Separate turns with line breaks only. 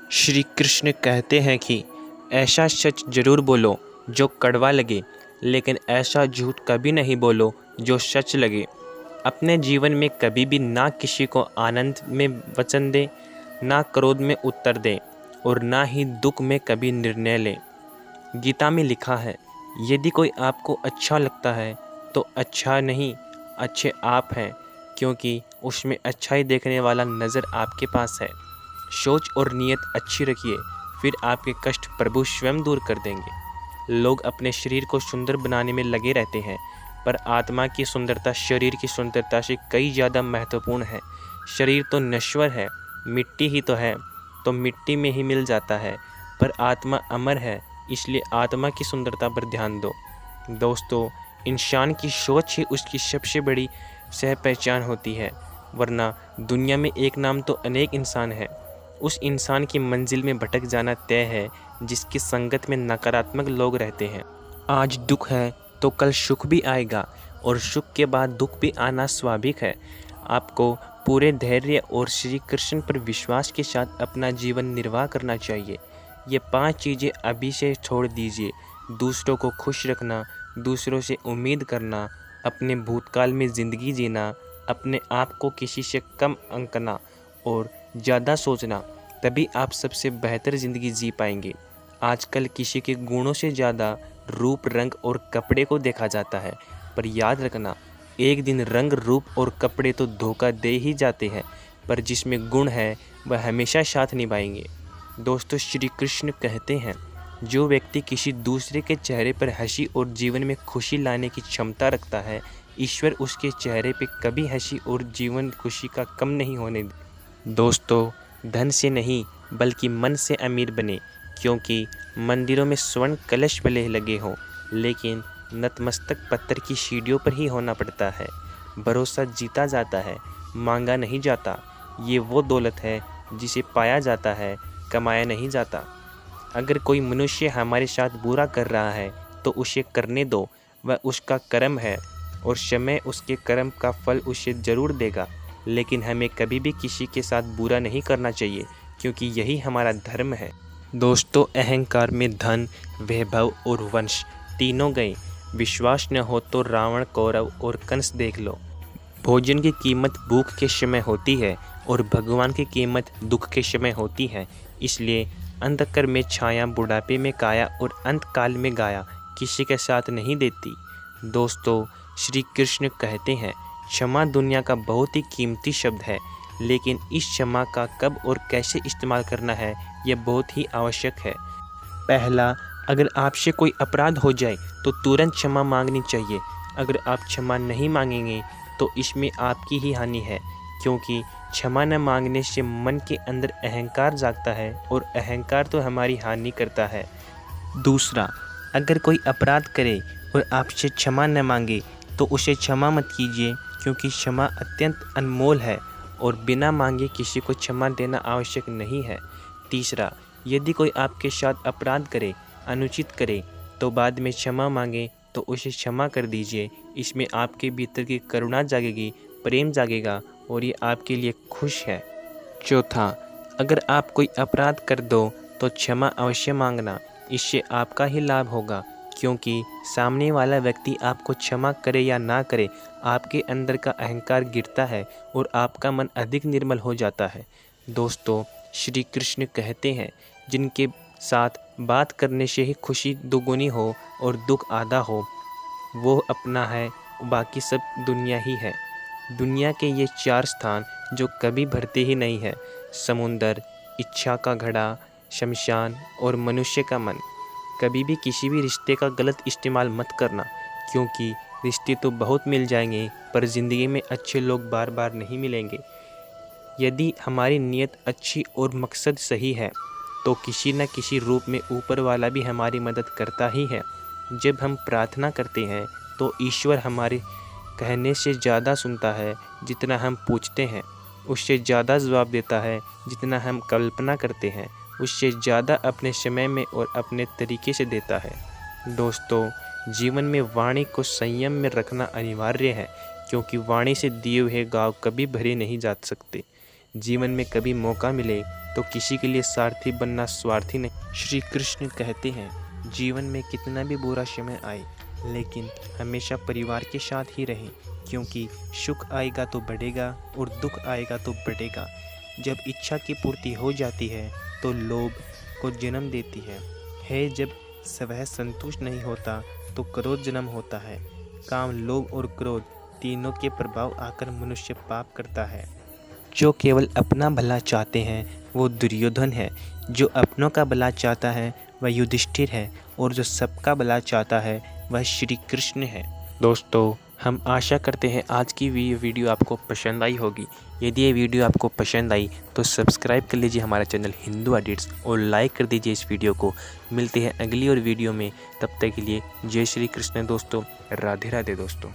श्री कृष्ण कहते हैं कि ऐसा सच जरूर बोलो जो कड़वा लगे, लेकिन ऐसा झूठ कभी नहीं बोलो जो सच लगे। अपने जीवन में कभी भी ना किसी को आनंद में वचन दे, ना क्रोध में उत्तर दे और ना ही दुख में कभी निर्णय ले। गीता में लिखा है, यदि कोई आपको अच्छा लगता है तो अच्छा नहीं, अच्छे आप हैं, क्योंकि उसमें अच्छाई देखने वाला नज़र आपके पास है। सोच और नीयत अच्छी रखिए, फिर आपके कष्ट प्रभु स्वयं दूर कर देंगे। लोग अपने शरीर को सुंदर बनाने में लगे रहते हैं, पर आत्मा की सुंदरता शरीर की सुंदरता से कई ज़्यादा महत्वपूर्ण है। शरीर तो नश्वर है, मिट्टी ही तो है, तो मिट्टी में ही मिल जाता है, पर आत्मा अमर है, इसलिए आत्मा की सुंदरता पर ध्यान दो। दोस्तों, इंसान की सोच ही उसकी सबसे बड़ी सह पहचान होती है, वरना दुनिया में एक नाम तो अनेक इंसान है। उस इंसान की मंजिल में भटक जाना तय है जिसकी संगत में नकारात्मक लोग रहते हैं। आज दुख है तो कल सुख भी आएगा, और सुख के बाद दुख भी आना स्वाभाविक है। आपको पूरे धैर्य और श्री कृष्ण पर विश्वास के साथ अपना जीवन निर्वाह करना चाहिए। ये 5 चीज़ें अभी से छोड़ दीजिए। दूसरों को खुश रखना, दूसरों से उम्मीद करना, अपने भूतकाल में ज़िंदगी जीना, अपने आप को किसी से कम आंकना और ज़्यादा सोचना, तभी आप सबसे बेहतर ज़िंदगी जी पाएंगे। आजकल किसी के गुणों से ज़्यादा रूप, रंग और कपड़े को देखा जाता है, पर याद रखना, एक दिन रंग, रूप और कपड़े तो धोखा दे ही जाते हैं, पर जिसमें गुण है वह हमेशा साथ निभाएंगे। दोस्तों, श्री कृष्ण कहते हैं, जो व्यक्ति किसी दूसरे के चेहरे पर हंसी और जीवन में खुशी लाने की क्षमता रखता है, ईश्वर उसके चेहरे पे कभी हंसी और जीवन खुशी का कम नहीं होने दे। दोस्तों, धन से नहीं बल्कि मन से अमीर बने, क्योंकि मंदिरों में स्वर्ण कलश भले लगे हों, लेकिन नतमस्तक पत्थर की सीढ़ियों पर ही होना पड़ता है। भरोसा जीता जाता है, मांगा नहीं जाता। ये वो दौलत है जिसे पाया जाता है, कमाया नहीं जाता। अगर कोई मनुष्य हमारे साथ बुरा कर रहा है तो उसे करने दो, वह उसका कर्म है और समय उसके कर्म का फल उसे ज़रूर देगा। लेकिन हमें कभी भी किसी के साथ बुरा नहीं करना चाहिए, क्योंकि यही हमारा धर्म है। दोस्तों, अहंकार में धन, वैभव और वंश तीनों गए। विश्वास न हो तो रावण, कौरव और कंस देख लो। भोजन की कीमत भूख के समय होती है और भगवान की कीमत दुख के समय होती है। इसलिए अंधकार में छाया, बुढ़ापे में काया और अंतकाल में गाया किसी के साथ नहीं देती। दोस्तों, श्री कृष्ण कहते हैं, क्षमा दुनिया का बहुत ही कीमती शब्द है, लेकिन इस क्षमा का कब और कैसे इस्तेमाल करना है यह बहुत ही आवश्यक है। पहला, अगर आपसे कोई अपराध हो जाए तो तुरंत क्षमा मांगनी चाहिए। अगर आप क्षमा नहीं मांगेंगे तो इसमें आपकी ही हानि है, क्योंकि क्षमा न मांगने से मन के अंदर अहंकार जागता है और अहंकार तो हमारी हानि करता है। दूसरा, अगर कोई अपराध करे और आपसे क्षमा न मांगे तो उसे क्षमा मत कीजिए, क्योंकि क्षमा अत्यंत अनमोल है और बिना मांगे किसी को क्षमा देना आवश्यक नहीं है। तीसरा, यदि कोई आपके साथ अपराध करे, अनुचित करे, तो बाद में क्षमा मांगे तो उसे क्षमा कर दीजिए। इसमें आपके भीतर की करुणा जागेगी, प्रेम जागेगा और ये आपके लिए खुश है। चौथा, अगर आप कोई अपराध कर दो तो क्षमा अवश्य मांगना, इससे आपका ही लाभ होगा, क्योंकि सामने वाला व्यक्ति आपको क्षमा करे या ना करे, आपके अंदर का अहंकार गिरता है और आपका मन अधिक निर्मल हो जाता है। दोस्तों, श्री कृष्ण कहते हैं, जिनके साथ बात करने से ही खुशी दोगुनी हो और दुख आधा हो, वो अपना है, बाकी सब दुनिया ही है। दुनिया के ये 4 स्थान जो कभी भरते ही नहीं है: समुंदर, इच्छा का घड़ा, शमशान और मनुष्य का मन। कभी भी किसी भी रिश्ते का गलत इस्तेमाल मत करना, क्योंकि रिश्ते तो बहुत मिल जाएंगे, पर ज़िंदगी में अच्छे लोग बार बार नहीं मिलेंगे। यदि हमारी नीयत अच्छी और मकसद सही है तो किसी न किसी रूप में ऊपर वाला भी हमारी मदद करता ही है। जब हम प्रार्थना करते हैं तो ईश्वर हमारे कहने से ज़्यादा सुनता है जितना हम पूछते हैं, उससे ज़्यादा जवाब देता है जितना हम कल्पना करते हैं, उससे ज़्यादा अपने समय में और अपने तरीके से देता है। दोस्तों, जीवन में वाणी को संयम में रखना अनिवार्य है, क्योंकि वाणी से दिए हुए गाँव कभी भरे नहीं जा सकते। जीवन में कभी मौका मिले तो किसी के लिए सारथी बनना स्वार्थी नहीं। श्री कृष्ण कहते हैं, जीवन में कितना भी बुरा समय आए लेकिन हमेशा परिवार के साथ ही रहें, क्योंकि सुख आएगा तो बढ़ेगा और दुख आएगा तो बढ़ेगा। जब इच्छा की पूर्ति हो जाती है तो लोभ को जन्म देती है। जब स्वयं संतुष्ट नहीं होता तो क्रोध जन्म होता है। काम, लोभ और क्रोध तीनों के प्रभाव आकर मनुष्य पाप करता है। जो केवल अपना भला चाहते हैं वो दुर्योधन है, जो अपनों का भला चाहता है वह युधिष्ठिर है, और जो सबका भला चाहता है वह श्री कृष्ण है। दोस्तों, हम आशा करते हैं आज की वीडियो आपको पसंद आई होगी। यदि ये वीडियो आपको पसंद आई तो सब्सक्राइब कर लीजिए हमारा चैनल हिंदू एडिट्स और लाइक कर दीजिए इस वीडियो को। मिलते हैं अगली और वीडियो में, तब तक के लिए जय श्री कृष्ण दोस्तों। राधे राधे दोस्तों।